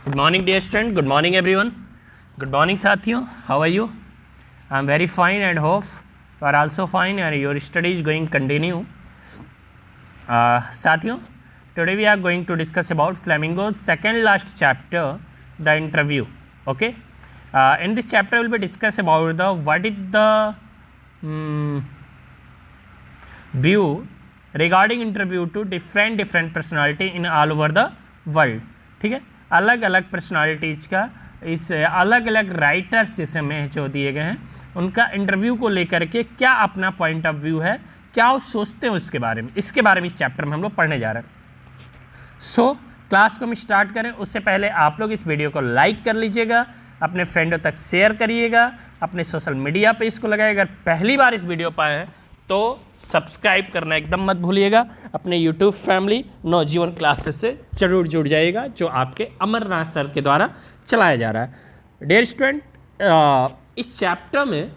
Good morning, dear student. Good morning, everyone. Good morning, साथियों. How are you? I am very fine and hope you are also fine and your study is going continue. साथियों, today we are going to discuss about Flamingo's second last chapter, the interview. Okay. In this chapter, we will be discuss about the what is the view regarding interview to different personality in all over the world. ठीक है, अलग अलग personalities का इस अलग अलग writers जैसे में जो दिए गए हैं उनका इंटरव्यू को लेकर के क्या अपना पॉइंट ऑफ व्यू है, क्या वो सोचते हैं उसके बारे में, इसके बारे में इस चैप्टर में हम लोग पढ़ने जा रहे हैं. सो क्लास को हम स्टार्ट करें उससे पहले आप लोग इस वीडियो को लाइक कर लीजिएगा, अपने फ्रेंडों तक शेयर करिएगा, अपने सोशल मीडिया पे इसको लगाइएगा. अगर पहली बार इस वीडियो पर आए हैं तो सब्सक्राइब करना एकदम मत भूलिएगा. अपने यूट्यूब फैमिली नवजीवन क्लासेस से जरूर जुड़ जाइएगा जो आपके अमरनाथ सर के द्वारा चलाया जा रहा है. डियर स्टूडेंट, इस चैप्टर में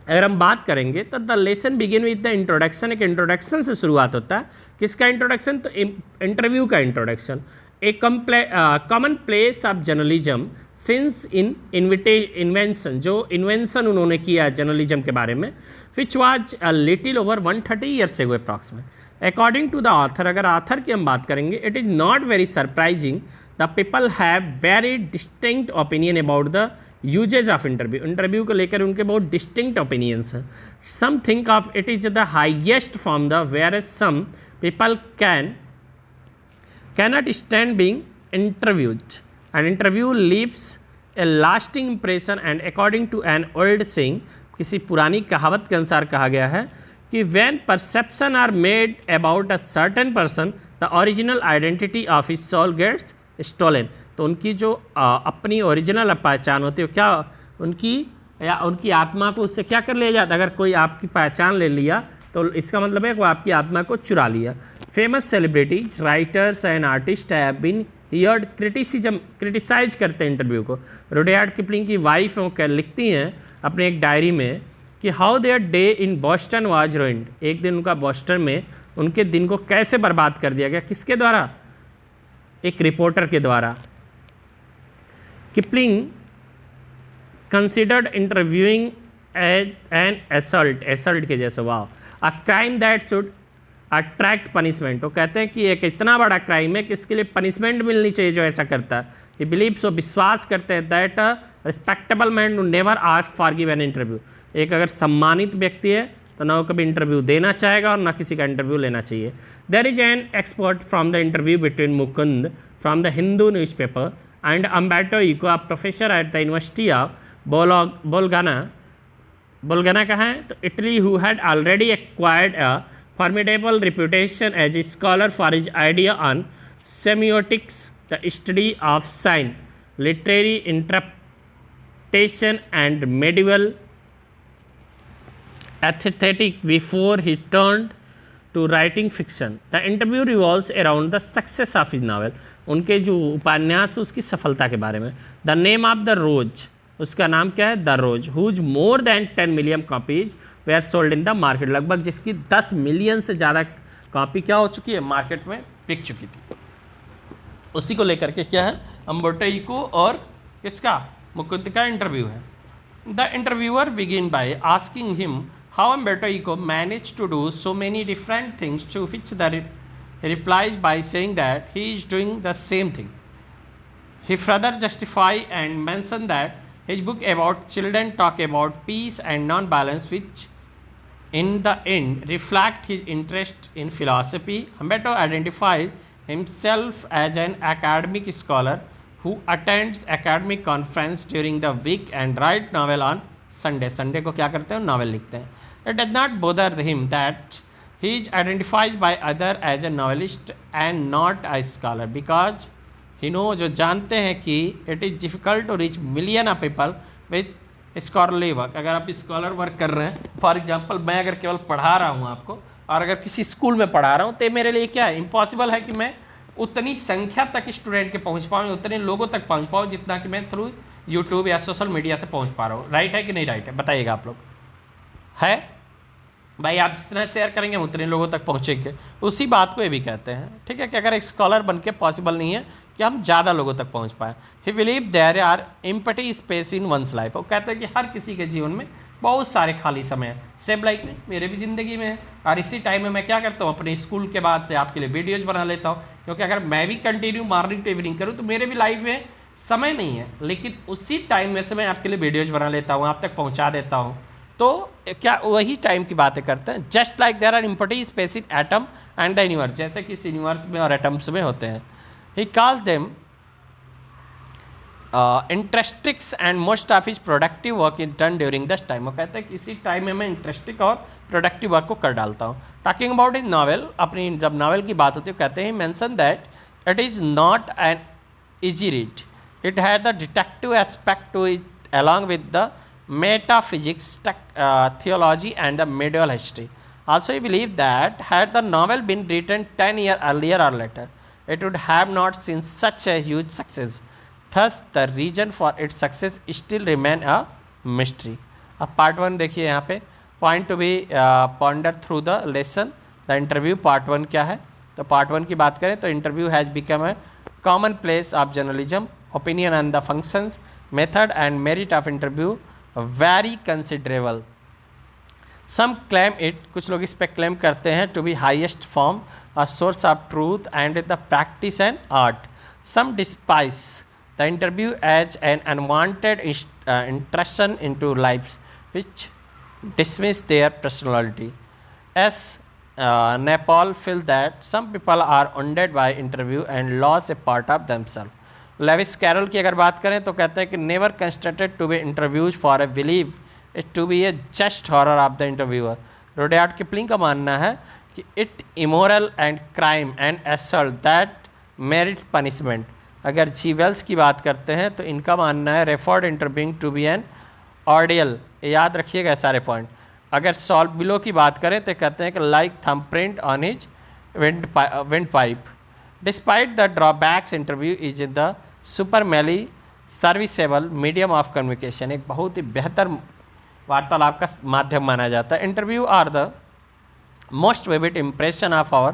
अगर हम बात करेंगे तो the lesson begin with the introduction. एक इंट्रोडक्शन से शुरुआत होता है. किसका इंट्रोडक्शन? तो इंटरव्यू का introduction. A common place of journalism since invention, जो इन्वेंशन उन्होंने किया जर्नलिज्म के बारे में, which was a little over 130 years ago approximate. According to the author, अगर ऑथर की हम बात करेंगे, it is not very surprising the people have very distinct opinion about the usage of interview. Interview को लेकर उनके बहुत डिस्टिंक्ट ओपिनियंस हैं. Some think of it is the highest form the where some people cannot stand being interviewed. An interview leaves a lasting impression and according to an old saying, किसी पुरानी कहावत के अनुसार कहा गया है कि when perception are made about a certain person, the original identity of his soul gets stolen. तो उनकी जो अपनी ओरिजिनल पहचान होती है क्या उनकी आत्मा को उससे क्या कर लिया जाता है. अगर कोई आपकी पहचान ले लिया तो इसका मतलब है वो आपकी आत्मा को चुरा लिया. Famous celebrities, writers and artist have been heard criticise करते हैं इंटरव्यू को. रुडयार्ड किपलिंग की वाइफ वो लिखती हैं अपने एक डायरी में कि how their day in Boston was ruined. एक दिन उनका बॉस्टन में उनके दिन को कैसे बर्बाद कर दिया गया. किसके द्वारा? एक रिपोर्टर के द्वारा. Kipling considered interviewing as an assault के जैसे. वाह, a crime that should attract punishment. वो कहते हैं कि एक इतना बड़ा क्राइम है कि इसके लिए पनिशमेंट मिलनी चाहिए जो ऐसा करता है. ही बिलीव सो, विश्वास करते हैं that a respectable man to never ask for give an interview. एक अगर सम्मानित व्यक्ति है तो ना वो कभी इंटरव्यू देना चाहेगा और ना किसी का इंटरव्यू लेना चाहिए. There is an expert from the interview between Mukund from the Hindu newspaper and Umberto Eco, a professor at the university of Bologna का है तो Italy, who had already acquired a formidable reputation as a scholar for his idea on semiotics, the study of sign, literary interpretation and medieval aesthetic before he turned to writing fiction. The interview revolves around the success of his novel. उनके जो उपन्यास उसकी सफलता के बारे में. The name of the Rose, उसका नाम क्या है? The rose. Whose more than 10 million copies were sold in the market. लगभग जिसकी 10 मिलियन से ज़्यादा कॉपी क्या हो चुकी है? मार्केट में बिक चुकी थी. उसी को लेकर के क्या है? अम्बर्टो इको और किसका? मुकुंद का इंटरव्यू है. The interviewer begin by asking him how Umberto Eco manage to do so many different things, to which the replies by saying that he is doing the same thing. He further justify and mention that his book about children talk about peace and non-violence, which in the end reflect his interest in philosophy. Humberto identifies himself as an academic scholar who attends academic conference during the week and write novel on Sunday. Sunday को क्या करते हैं? Novel लिखते हैं. It does not bother him that he is identified by other as a novelist and not a scholar, because he know, जो जानते हैं कि it is difficult to reach million of people with scholarly work. अगर आप scholar work कर रहे हैं, for example मैं अगर केवल पढ़ा रहा हूँ आपको और अगर किसी स्कूल में पढ़ा रहा हूँ तो मेरे लिए क्या है? इम्पॉसिबल है कि मैं उतनी संख्या तक स्टूडेंट के पहुँच पाऊँ, उतने लोगों तक पहुँच पाऊँ जितना कि मैं थ्रू यूट्यूब या सोशल मीडिया से पहुँच पा रहा हूँ. राइट है कि नहीं राइट है? बताइएगा आप लोग. है भाई, आप जितना शेयर करेंगे उतने लोगों तक पहुँचेंगे. उसी बात को ये भी कहते हैं, ठीक है, कि अगर एक स्कॉलर बन के पॉसिबल नहीं है कि हम ज़्यादा लोगों तक पहुंच पाए। He believe there are empty space in one's life, वो कहते हैं कि हर किसी के जीवन में बहुत सारे खाली समय हैं, सेम लाइक में मेरे भी ज़िंदगी में है। और इसी टाइम में मैं क्या करता हूँ, अपने स्कूल के बाद से आपके लिए वीडियोज़ बना लेता हूँ, क्योंकि अगर मैं भी कंटिन्यू मॉर्निंग टू इवनिंग करूँ तो मेरे भी लाइफ में समय नहीं है, लेकिन उसी टाइम में से मैं आपके लिए वीडियोज़ बना लेता हूँ, आप तक पहुँचा देता हूँ। तो क्या वही टाइम की बातें करते हैं। Just like there are empty space in atom and the universe, जैसे कि इस यूनिवर्स में और एटम्स में होते हैं। He calls them interstices and most of his productive work is done during this time, वो कहते हैं कि इसी टाइम में मैं इंटरेस्टिंग और प्रोडक्टिव वर्क को कर डालता हूँ। टॉकिंग अबाउट इज नॉवेल, अपनी जब नॉवेल की बात होती है कहते हैं mention that it is not an easy read, it had the detective aspect to it along with the metaphysics, theology and the medieval history. Also, I believe that had the novel been written 10 years earlier or later, it would have not seen such a huge success. Thus, the reason for its success still remain a mystery. अब part 1 देखिए यहाँ पे, point to be ponder through the lesson the interview. Part 1 क्या है, तो part 1 की बात करें तो interview has become a common place of journalism, opinion on the functions, method and merit of interview very considerable. Some claim it, कुछ लोग इस पर क्लेम करते हैं, to be highest form, a source of truth and the practice and art. Some despise the interview as an unwanted intrusion into lifes which dismiss their personality. As Nepal feel that some people are wounded by interview and lose a part of themselves. Lewis Carroll की अगर बात करें तो कहते हैं कि never constructed to be interviews for a believe it to be a just horror of the interviewer. Rudyard Kipling का मानना है कि it immoral and crime and assault that merit punishment. अगर जी वेल्स की बात करते हैं तो इनका मानना है referred interviewing to be an ordeal, याद रखिएगा सारे पॉइंट। अगर सॉल्व बिलो की बात करें तो कहते हैं कि like thumbprint on his windpipe. Despite the drawbacks interview is in the supremely serviceable medium of communication, एक बहुत ही बेहतर वार्तालाप का माध्यम माना जाता है। Interview are the most vivid impression of our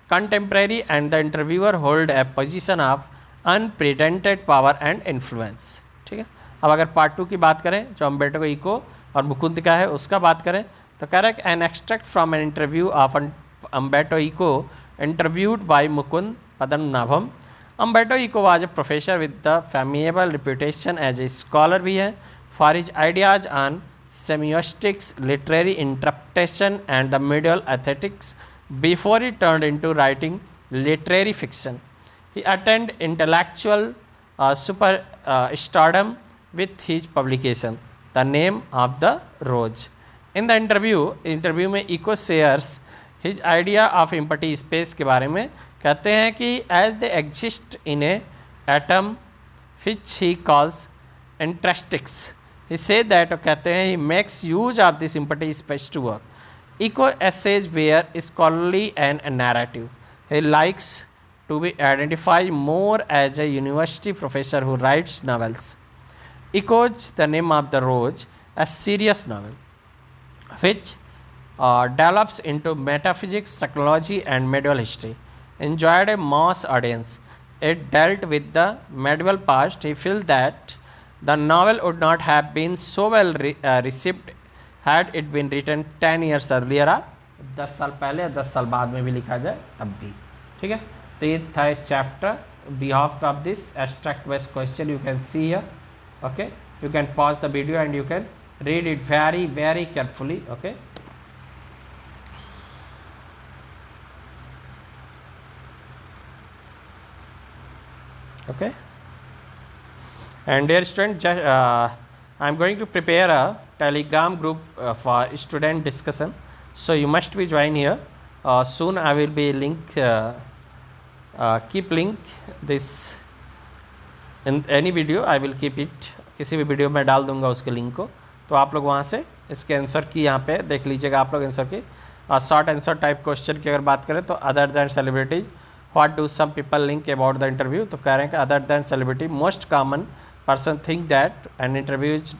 contemporary and the interviewer hold a position of unprecedented power and influence. ठीक है, अब अगर पार्ट 2 की बात करें जो अम्बेटो इको और मुकुंद का है उसका बात करें तो कह रहा है an extract from an interview of Umberto Eco interviewed by Mukund Padmanabham. Umberto Eco was a professor with the formidable reputation as a scholar भी है for his ideas on semiotics, literary interpretation and the medieval aesthetics before he turned into writing literary fiction. He attend intellectual superstardom with his publication The Name of the Rose. In the interview में Eco shares his idea of empty space के बारे में कहते हैं कि as they exist in a atom which he calls interstices, he says that, कहते हैं he makes use of this empty space to work. Eco essays were scholarly and narrative, he likes to be identified more as a university professor who writes novels. Echoes The Name of the Rose, a serious novel which develops into metaphysics, technology and medieval history. Enjoyed a mass audience. It dealt with the medieval past. He felt that the novel would not have been so well received had it been written 10 years earlier, 10 साल पहले, 10 साल बाद में भी लिखा जाए तब भी। ठीक है, तो ये था chapter behalf of this abstract based question you can see here. Okay, you can pause the video and you can read it very very carefully. Okay, okay, and dear student, I am going to prepare a telegram group for student discussion, so you must be join here. Soon I will be keep link this in any video, I will keep it, किसी भी video में डाल दूंगा उसके link को, तो आप लोग वहाँ से इसके आंसर की यहाँ पे देख लीजिएगा। आप लोग आंसर की शॉर्ट आंसर टाइप क्वेश्चन की अगर बात करें तो other than celebrities what do some people link about the interview, तो कह रहे हैं कि other than celebrity most common person think that an interview is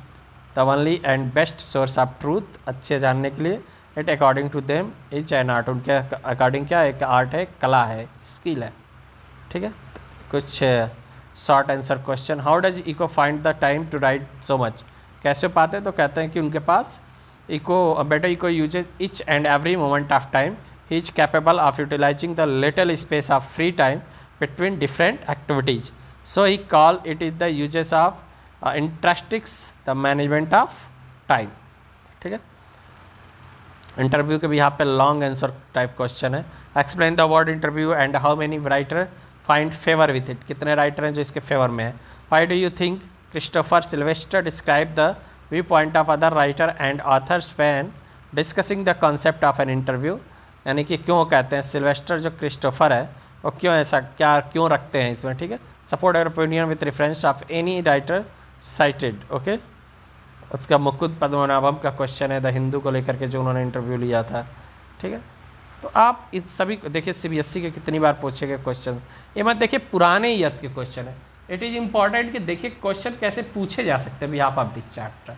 the only and best source of truth, अच्छे जानने के लिए। It according to them is an art, उनके अकॉर्डिंग क्या एक आर्ट है, कला है, स्किल है। ठीक है, कुछ short answer question. How does Eco find the time to write so much, कैसे पाते? तो कहते हैं कि उनके पास बेटा Eco uses each and every moment of time, he is capable of utilising the little space of free time between different activities, so he call it is the uses of interstices the management of time. ठीक है, interview के भी यहाँ पे long answer type question है। Explain the word interview and how many writer find favour with it, कितने writer हैं जो इसके फेवर में है। Why do you think Christopher Sylvester describe the view point of other writer and authors when discussing the concept of an interview, यानी कि क्यों कहते हैं सिल्वेस्टर जो क्रिस्टोफर है वो क्यों ऐसा क्या क्यों रखते हैं इसमें। ठीक है, support your opinion with reference of any writer cited. Okay, उसका मुकुंद पद्मनाभम का क्वेश्चन है द हिंदू को लेकर के जो उन्होंने इंटरव्यू लिया था। ठीक है, तो आप इन सभी को देखिए सीबीएसई के कितनी बार पूछे गए क्वेश्चन, ये मत देखिए पुराने ईयर्स के क्वेश्चन है। इट इज़ इम्पॉर्टेंट कि देखिए क्वेश्चन कैसे पूछे जा सकते हैं बिहाफ ऑफ दिस चैप्टर।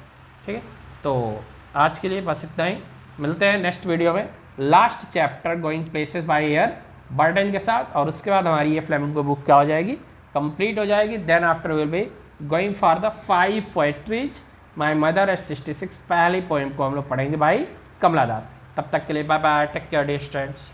ठीक है, तो आज के लिए बस इतना ही, मिलते हैं नेक्स्ट वीडियो में last chapter going places by air burden के साथ, और उसके बाद हमारी ये फ्लेमिंगो बुक क्या हो जाएगी, कंप्लीट हो जाएगी। Then after will be going for the 5 poetries my mother at 66, पहली पोएम को हम लोग पढ़ेंगे भाई कमला दास। तब तक के लिए bye bye, take care dear students.